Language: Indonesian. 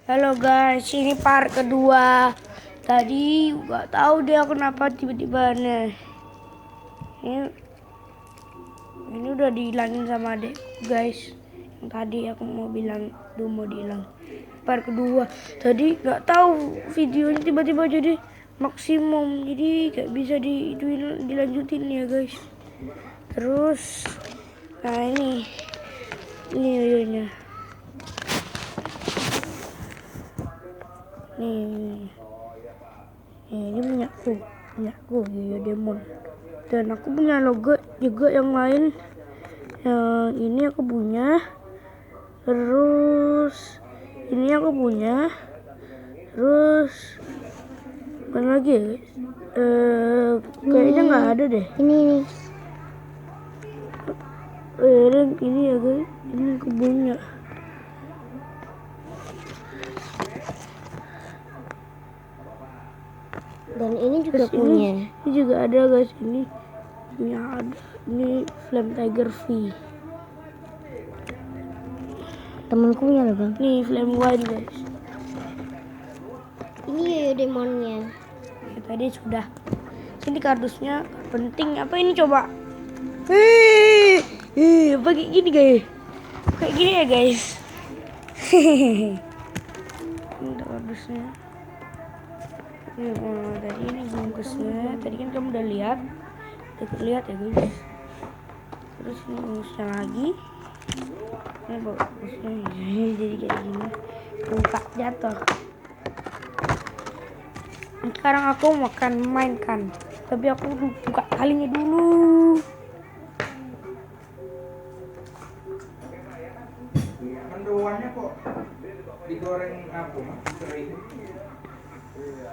Halo guys, ini part kedua. Tadi nggak tahu dia kenapa tiba-tiba aneh. Ini udah dihilangin sama adek guys. Yang tadi aku mau bilang tuh mau dihilang. Part kedua. Tadi nggak tahu videonya tiba-tiba jadi maksimum, jadi nggak bisa dilanjutin ya guys. Terus, nah ini videonya. Nih, ini punyaku Yoyo Demon. Dan aku punya logo juga yang lain. Yang ini aku punya. Terus ini aku punya. Terus mana lagi ya guys? Kayaknya nggak ada deh. Ini. Ini ya guys. Ini aku punya. Dan ini juga Terus punya. Ini juga ada guys. Ini ada. Ini Flame Tiger V. Temanku punya loh bang. Nih Flame Wine guys. Ini Yoyo Demonnya. Ya, tadi sudah. Sini kardusnya penting. Apa ini coba? Apa kayak gini guys? Kayak gini ya guys. Ini kardusnya. Tadi ini bungkusnya. Tadi kan kamu udah lihat. Lihat ya guys. Terus ini bungkusnya lagi. Ini bungkusnya jadi kayak gini. Buka jatuh. Sekarang aku makan mainkan. Tapi aku buka talinya dulu. Mendoannya kok digoreng apa mas?